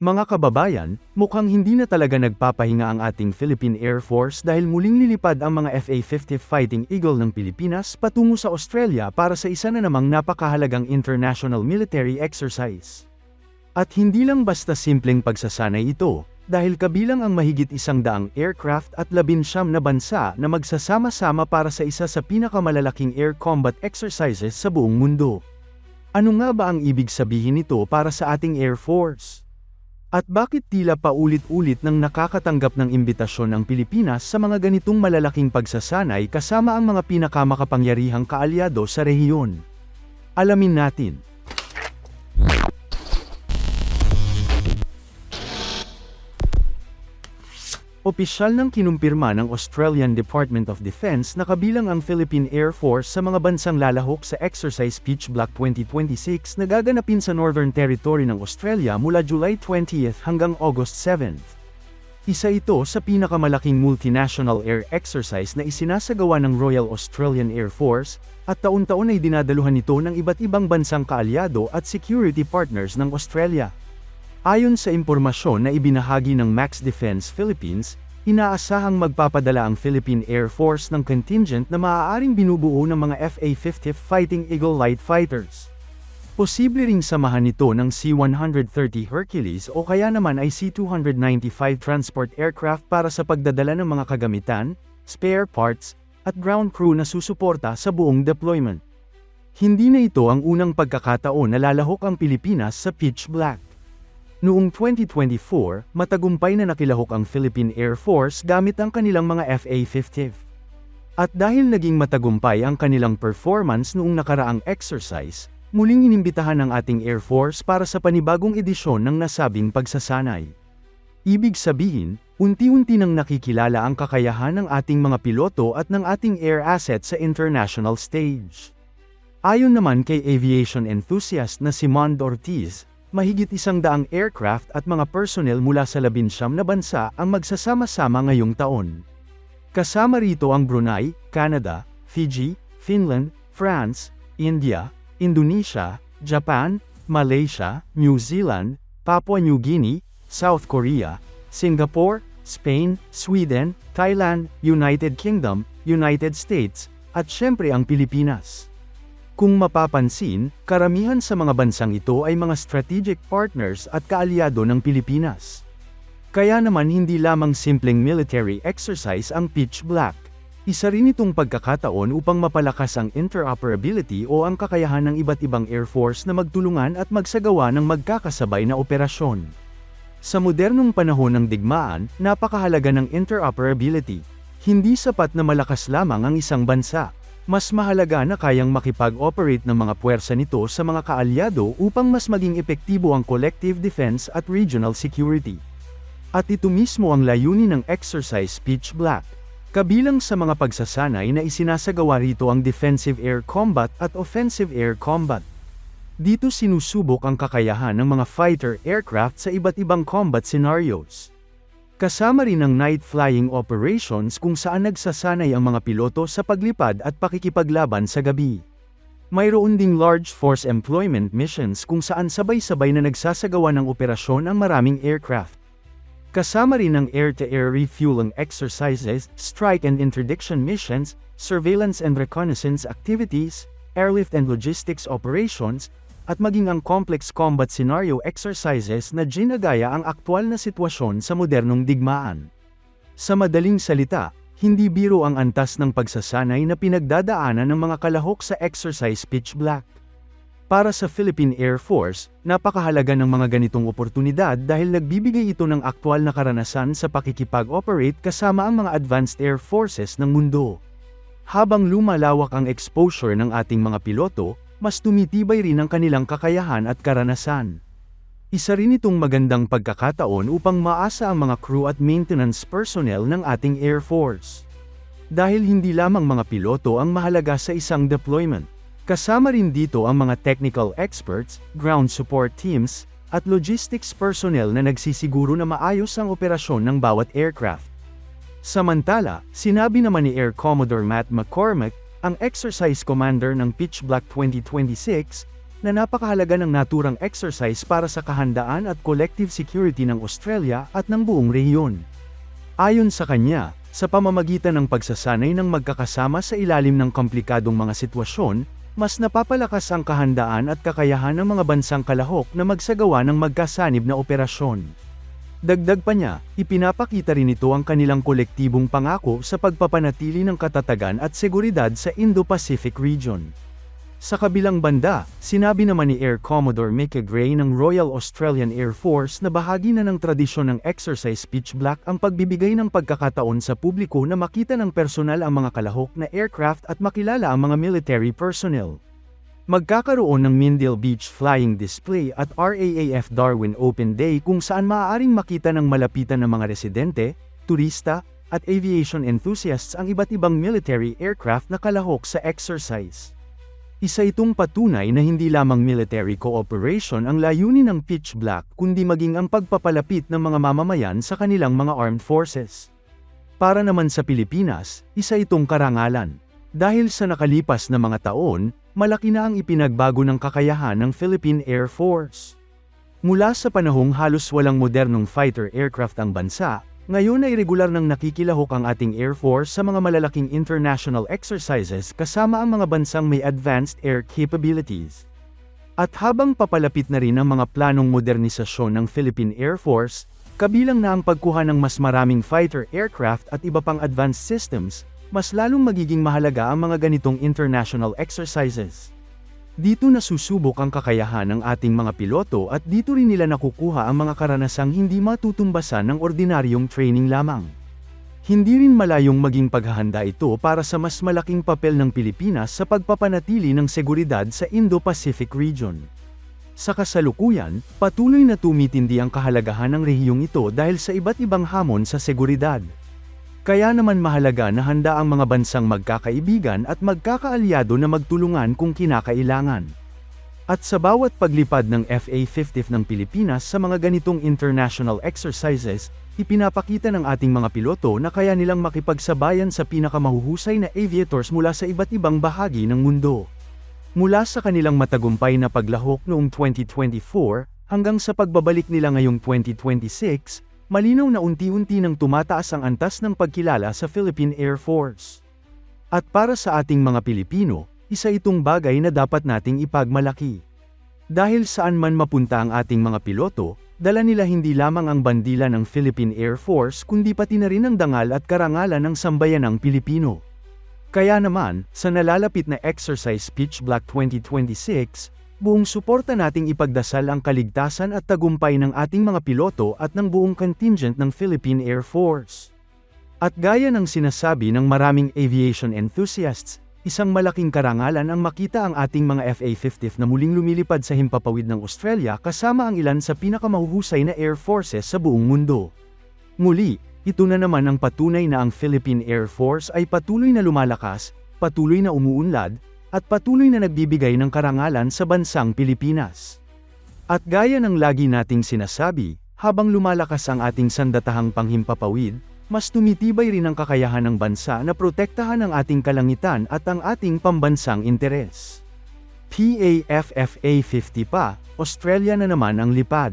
Mga kababayan, mukhang hindi na talaga nagpapahinga ang ating Philippine Air Force dahil muling lilipad ang mga FA-50 Fighting Eagle ng Pilipinas patungo sa Australia para sa isa na namang napakahalagang international military exercise. At hindi lang basta simpleng pagsasanay ito, dahil kabilang ang mahigit 100 aircraft at 19 na bansa na magsasama-sama para sa isa sa pinakamalalaking air combat exercises sa buong mundo. Ano nga ba ang ibig sabihin nito para sa ating Air Force? At bakit tila paulit-ulit nang nakakatanggap ng imbitasyon ang Pilipinas sa mga ganitong malalaking pagsasanay kasama ang mga pinakamakapangyarihang kaalyado sa rehiyon? Alamin natin. Opisyal nang kinumpirma ng Australian Department of Defence na kabilang ang Philippine Air Force sa mga bansang lalahok sa Exercise Pitch Black 2026 na gaganapin sa Northern Territory ng Australia mula July 20 hanggang August 7. Isa ito sa pinakamalaking multinational air exercise na isinasagawa ng Royal Australian Air Force, at taon-taon ay dinadaluhan nito ng iba't ibang bansang kaalyado at security partners ng Australia. Ayon sa impormasyon na ibinahagi ng Max Defense Philippines, inaasahang magpapadala ang Philippine Air Force ng contingent na maaaring binubuo ng mga FA-50 Fighting Eagle Light Fighters. Posible ring samahan nito ng C-130 Hercules o kaya naman ay C-295 transport aircraft para sa pagdadala ng mga kagamitan, spare parts, at ground crew na susuporta sa buong deployment. Hindi na ito ang unang pagkakataon na lalahok ang Pilipinas sa Pitch Black. Noong 2024, matagumpay na nakilahok ang Philippine Air Force gamit ang kanilang mga FA-50. At dahil naging matagumpay ang kanilang performance noong nakaraang exercise, muling inimbitahan ng ating Air Force para sa panibagong edisyon ng nasabing pagsasanay. Ibig sabihin, unti-unti nang nakikilala ang kakayahan ng ating mga piloto at ng ating air asset sa international stage. Ayon naman kay aviation enthusiast na si Mond Ortiz, mahigit 100 aircraft at mga personnel mula sa 19 na bansa ang magsasama-sama ngayong taon. Kasama rito ang Brunei, Canada, Fiji, Finland, France, India, Indonesia, Japan, Malaysia, New Zealand, Papua New Guinea, South Korea, Singapore, Spain, Sweden, Thailand, United Kingdom, United States, at syempre ang Pilipinas. Kung mapapansin, karamihan sa mga bansang ito ay mga strategic partners at kaalyado ng Pilipinas. Kaya naman hindi lamang simpleng military exercise ang Pitch Black. Isa rin itong pagkakataon upang mapalakas ang interoperability o ang kakayahan ng iba't ibang Air Force na magtulungan at magsagawa ng magkakasabay na operasyon. Sa modernong panahon ng digmaan, napakahalaga ng interoperability. Hindi sapat na malakas lamang ang isang bansa. Mas mahalaga na kayang makipag-operate ng mga puwersa nito sa mga kaalyado upang mas maging epektibo ang collective defense at regional security. At ito mismo ang layunin ng Exercise Pitch Black. Kabilang sa mga pagsasanay na isinasagawa rito ang defensive air combat at offensive air combat. Dito sinusubok ang kakayahan ng mga fighter aircraft sa iba't ibang combat scenarios. Kasama rin ang night flying operations kung saan nagsasanay ang mga piloto sa paglipad at pakikipaglaban sa gabi. Mayroon ding large force employment missions kung saan sabay-sabay na nagsasagawa ng operasyon ang maraming aircraft. Kasama rin ang air-to-air refueling exercises, strike and interdiction missions, surveillance and reconnaissance activities, airlift and logistics operations, at maging ang complex combat scenario exercises na ginagaya ang aktwal na sitwasyon sa modernong digmaan. Sa madaling salita, hindi biro ang antas ng pagsasanay na pinagdadaanan ng mga kalahok sa Exercise Pitch Black. Para sa Philippine Air Force, napakahalaga ng mga ganitong oportunidad dahil nagbibigay ito ng aktwal na karanasan sa pakikipag-operate kasama ang mga advanced air forces ng mundo. Habang lumalawak ang exposure ng ating mga piloto, mas tumitibay rin ang kanilang kakayahan at karanasan. Isa rin itong magandang pagkakataon upang maasa ang mga crew at maintenance personnel ng ating Air Force. Dahil hindi lamang mga piloto ang mahalaga sa isang deployment. Kasama rin dito ang mga technical experts, ground support teams, at logistics personnel na nagsisiguro na maayos ang operasyon ng bawat aircraft. Samantala, sinabi naman ni Air Commodore Matt McCormack, ang exercise commander ng Pitch Black 2026, na napakahalaga ng naturang exercise para sa kahandaan at collective security ng Australia at ng buong rehiyon. Ayon sa kanya, sa pamamagitan ng pagsasanay ng magkakasama sa ilalim ng komplikadong mga sitwasyon, mas napapalakas ang kahandaan at kakayahan ng mga bansang kalahok na magsagawa ng magkasanib na operasyon. Dagdag pa niya, ipinapakita rin ito ang kanilang kolektibong pangako sa pagpapanatili ng katatagan at seguridad sa Indo-Pacific region. Sa kabilang banda, sinabi naman ni Air Commodore Mickey Gray ng Royal Australian Air Force na bahagi na ng tradisyon ng exercise pitch black ang pagbibigay ng pagkakataon sa publiko na makita ng personal ang mga kalahok na aircraft at makilala ang mga military personnel. Magkakaroon ng Mindale Beach Flying Display at RAAF Darwin Open Day kung saan maaaring makita ng malapitan ng mga residente, turista, at aviation enthusiasts ang iba't ibang military aircraft na kalahok sa exercise. Isa itong patunay na hindi lamang military cooperation ang layunin ng pitch black kundi maging ang pagpapalapit ng mga mamamayan sa kanilang mga armed forces. Para naman sa Pilipinas, isa itong karangalan. Dahil sa nakalipas na mga taon, malaki na ang ipinagbago ng kakayahan ng Philippine Air Force. Mula sa panahong halos walang modernong fighter aircraft ang bansa, ngayon ay regular nang nakikilahok ang ating Air Force sa mga malalaking international exercises kasama ang mga bansang may advanced air capabilities. At habang papalapit na rin ang mga planong modernisasyon ng Philippine Air Force, kabilang na ang pagkuha ng mas maraming fighter aircraft at iba pang advanced systems, mas lalong magiging mahalaga ang mga ganitong international exercises. Dito nasusubok ang kakayahan ng ating mga piloto at dito rin nila nakukuha ang mga karanasang hindi matutumbasan ng ordinaryong training lamang. Hindi rin malayong maging paghahanda ito para sa mas malaking papel ng Pilipinas sa pagpapanatili ng seguridad sa Indo-Pacific region. Sa kasalukuyan, patuloy na tumitindi ang kahalagahan ng rehiyong ito dahil sa iba't ibang hamon sa seguridad. Kaya naman mahalaga na handa ang mga bansang magkakaibigan at magkakaalyado na magtulungan kung kinakailangan. At sa bawat paglipad ng FA-50 ng Pilipinas sa mga ganitong international exercises, ipinapakita ng ating mga piloto na kaya nilang makipagsabayan sa pinakamahuhusay na aviators mula sa iba't ibang bahagi ng mundo. Mula sa kanilang matagumpay na paglahok noong 2024, hanggang sa pagbabalik nila ngayong 2026, malinaw na unti-unti nang tumataas ang antas ng pagkilala sa Philippine Air Force. At para sa ating mga Pilipino, isa itong bagay na dapat nating ipagmalaki. Dahil saan man mapunta ang ating mga piloto, dala nila hindi lamang ang bandila ng Philippine Air Force kundi pati na rin ang dangal at karangalan ng sambayanang Pilipino. Kaya naman, sa nalalapit na Exercise Pitch Black 2026, buong suporta nating ipagdasal ang kaligtasan at tagumpay ng ating mga piloto at ng buong contingent ng Philippine Air Force. At gaya ng sinasabi ng maraming aviation enthusiasts, isang malaking karangalan ang makita ang ating mga FA-50 na muling lumilipad sa himpapawid ng Australia kasama ang ilan sa pinakamahuhusay na air forces sa buong mundo. Muli, ito na naman ang patunay na ang Philippine Air Force ay patuloy na lumalakas, patuloy na umuunlad, at patuloy na nagbibigay ng karangalan sa bansang Pilipinas. At gaya ng lagi nating sinasabi, habang lumalakas ang ating sandatahang panghimpapawid, mas tumitibay rin ang kakayahan ng bansa na protektahan ang ating kalangitan at ang ating pambansang interes. PAFFA 50 pa, Australia na naman ang lipad.